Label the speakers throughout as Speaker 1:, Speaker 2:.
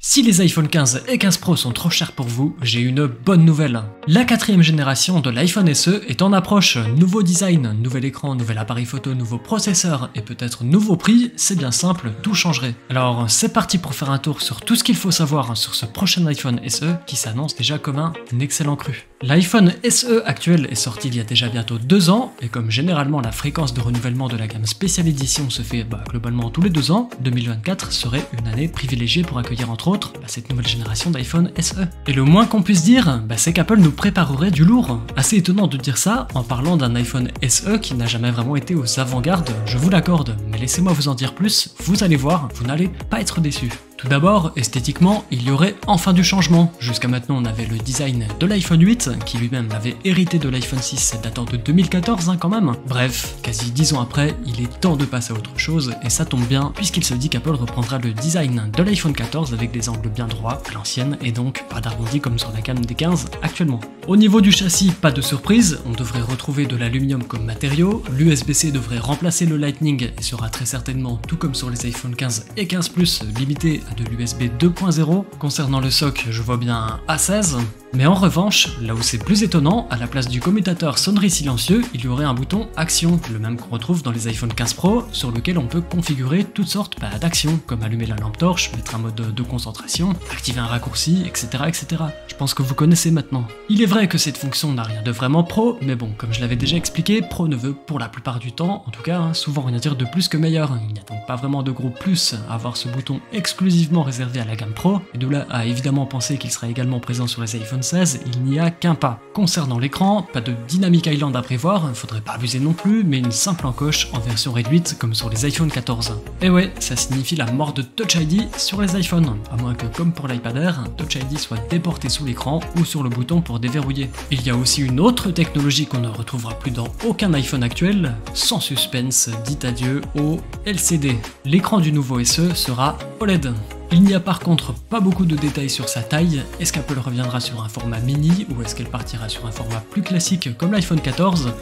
Speaker 1: Si les iPhone 15 et 15 Pro sont trop chers pour vous, j'ai une bonne nouvelle. La 4ème génération de l'iPhone SE est en approche. Nouveau design, nouvel écran, nouvel appareil photo, nouveau processeur et peut-être nouveau prix, c'est bien simple, tout changerait. Alors c'est parti pour faire un tour sur tout ce qu'il faut savoir sur ce prochain iPhone SE qui s'annonce déjà comme un excellent cru. L'iPhone SE actuel est sorti il y a déjà bientôt 2 ans et comme généralement la fréquence de renouvellement de la gamme Special Edition se fait globalement tous les 2 ans, 2024 serait une année privilégiée pour accueillir entre autres cette nouvelle génération d'iPhone SE. Et le moins qu'on puisse dire, c'est qu'Apple nous préparerait du lourd. Assez étonnant de dire ça en parlant d'un iPhone SE qui n'a jamais vraiment été aux avant-gardes, je vous l'accorde, mais laissez-moi vous en dire plus, vous allez voir, vous n'allez pas être déçus. Tout d'abord, esthétiquement, il y aurait enfin du changement. Jusqu'à maintenant, on avait le design de l'iPhone 8, qui lui-même avait hérité de l'iPhone 6 datant de 2014 quand même. Bref, quasi 10 ans après, il est temps de passer à autre chose, et ça tombe bien, puisqu'il se dit qu'Apple reprendra le design de l'iPhone 14 avec des angles bien droits à l'ancienne, et donc pas d'arrondi comme sur la gamme des 15 actuellement. Au niveau du châssis, pas de surprise, on devrait retrouver de l'aluminium comme matériau, l'USB-C devrait remplacer le Lightning et sera très certainement, tout comme sur les iPhone 15 et 15 Plus, limité de l'USB 2.0. Concernant le SoC, je vois bien un A16. Mais en revanche, là où c'est plus étonnant, à la place du commutateur sonnerie silencieux, il y aurait un bouton action, le même qu'on retrouve dans les iPhone 15 Pro, sur lequel on peut configurer toutes sortes d'actions, comme allumer la lampe torche, mettre un mode de concentration, activer un raccourci, etc., etc. Je pense que vous connaissez maintenant. Il est vrai que cette fonction n'a rien de vraiment pro, mais bon, comme je l'avais déjà expliqué, pro ne veut pour la plupart du temps, en tout cas, souvent rien dire de plus que meilleur. Il n'y a donc pas vraiment de gros plus à avoir ce bouton exclusivement réservé à la gamme pro, et de là à évidemment penser qu'il sera également présent sur les iPhone 16, il n'y a qu'un pas. Concernant l'écran, pas de Dynamic Island à prévoir, faudrait pas abuser non plus, mais une simple encoche en version réduite comme sur les iPhone 14. Et ouais, ça signifie la mort de Touch ID sur les iPhones, à moins que comme pour l'iPad Air, Touch ID soit déporté sous l'écran ou sur le bouton pour déverrouiller. Il y a aussi une autre technologie qu'on ne retrouvera plus dans aucun iPhone actuel, sans suspense, dit adieu au LCD. L'écran du nouveau SE sera OLED. Il n'y a par contre pas beaucoup de détails sur sa taille, est-ce qu'Apple reviendra sur un format mini ou est-ce qu'elle partira sur un format plus classique comme l'iPhone 14 ?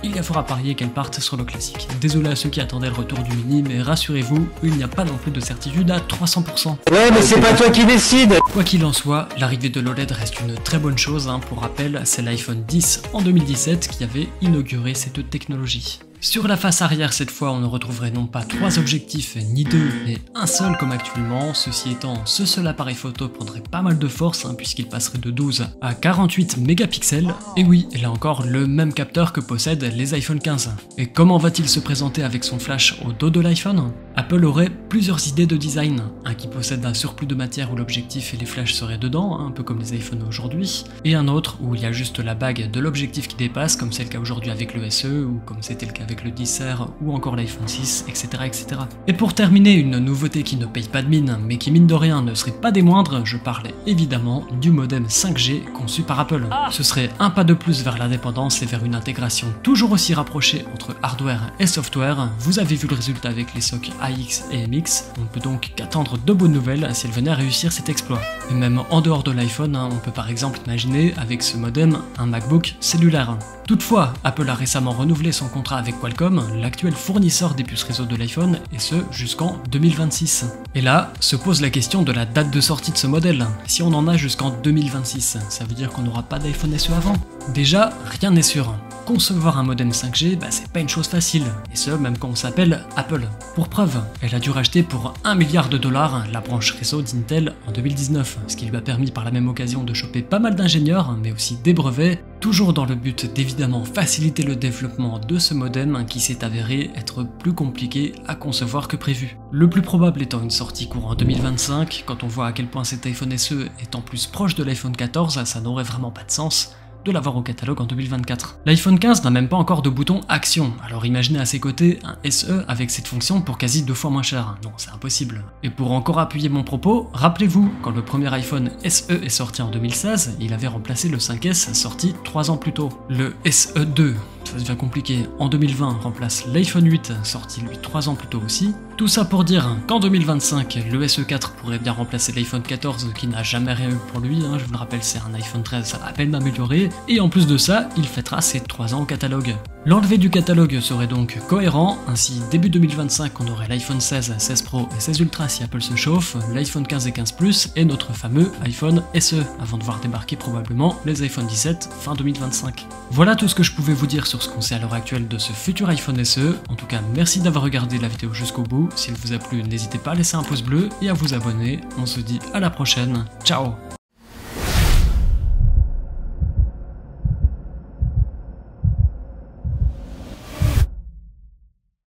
Speaker 1: Il y a fort à parier qu'elle parte sur le classique. Désolé à ceux qui attendaient le retour du mini, mais rassurez-vous, il n'y a pas non plus de certitude à 300%.
Speaker 2: Ouais, mais c'est pas toi qui décide.
Speaker 1: Quoi qu'il en soit, l'arrivée de l'OLED reste une très bonne chose, pour rappel, c'est l'iPhone 10 en 2017 qui avait inauguré cette technologie. Sur la face arrière cette fois, on ne retrouverait non pas 3 objectifs ni 2, mais un seul comme actuellement. Ceci étant, ce seul appareil photo prendrait pas mal de force puisqu'il passerait de 12 à 48 mégapixels. Et oui, là encore, le même capteur que possèdent les iPhone 15. Et comment va-t-il se présenter avec son flash au dos de l'iPhone ? Apple aurait plusieurs idées de design. Un qui possède un surplus de matière où l'objectif et les flashs seraient dedans, un peu comme les iPhones aujourd'hui. Et un autre où il y a juste la bague de l'objectif qui dépasse, comme c'est le cas aujourd'hui avec le SE, ou comme c'était le cas avec le 10R ou encore l'iPhone 6, etc., etc. Et pour terminer, une nouveauté qui ne paye pas de mine, mais qui mine de rien ne serait pas des moindres, je parlais évidemment du modem 5G conçu par Apple. Ce serait un pas de plus vers l'indépendance et vers une intégration toujours aussi rapprochée entre hardware et software. Vous avez vu le résultat avec les SoC AX et MX, on ne peut donc qu'attendre de bonnes nouvelles si elle venait à réussir cet exploit. Et même en dehors de l'iPhone, on peut par exemple imaginer avec ce modem un MacBook cellulaire. Toutefois, Apple a récemment renouvelé son contrat avec Qualcomm, l'actuel fournisseur des puces réseau de l'iPhone, et ce jusqu'en 2026. Et là, se pose la question de la date de sortie de ce modèle. Si on en a jusqu'en 2026, ça veut dire qu'on n'aura pas d'iPhone SE avant ? Déjà, rien n'est sûr. Concevoir un modem 5G, c'est pas une chose facile, et ce même quand on s'appelle Apple. Pour preuve, elle a dû racheter pour $1 milliard la branche réseau d'Intel en 2019, ce qui lui a permis par la même occasion de choper pas mal d'ingénieurs, mais aussi des brevets, toujours dans le but d'évidemment faciliter le développement de ce modem qui s'est avéré être plus compliqué à concevoir que prévu. Le plus probable étant une sortie courant 2025, quand on voit à quel point cet iPhone SE est en plus proche de l'iPhone 14, ça n'aurait vraiment pas de sens de l'avoir au catalogue en 2024. L'iPhone 15 n'a même pas encore de bouton action, alors imaginez à ses côtés un SE avec cette fonction pour quasi 2 fois moins cher. Non, c'est impossible. Et pour encore appuyer mon propos, rappelez-vous, quand le premier iPhone SE est sorti en 2016, il avait remplacé le 5S sorti 3 ans plus tôt. Le SE2, ça devient compliqué, en 2020 remplace l'iPhone 8 sorti lui 3 ans plus tôt aussi, Tout ça pour dire qu'en 2025, le SE4 pourrait bien remplacer l'iPhone 14 qui n'a jamais rien eu pour lui, je vous le rappelle c'est un iPhone 13 à peine amélioré, et en plus de ça, il fêtera ses 3 ans au catalogue. L'enlevé du catalogue serait donc cohérent, ainsi début 2025 on aurait l'iPhone 16, 16 Pro et 16 Ultra si Apple se chauffe, l'iPhone 15 et 15 Plus et notre fameux iPhone SE, avant de voir débarquer probablement les iPhone 17 fin 2025. Voilà tout ce que je pouvais vous dire sur ce qu'on sait à l'heure actuelle de ce futur iPhone SE, en tout cas merci d'avoir regardé la vidéo jusqu'au bout, s'il vous a plu n'hésitez pas à laisser un pouce bleu et à vous abonner, on se dit à la prochaine, ciao.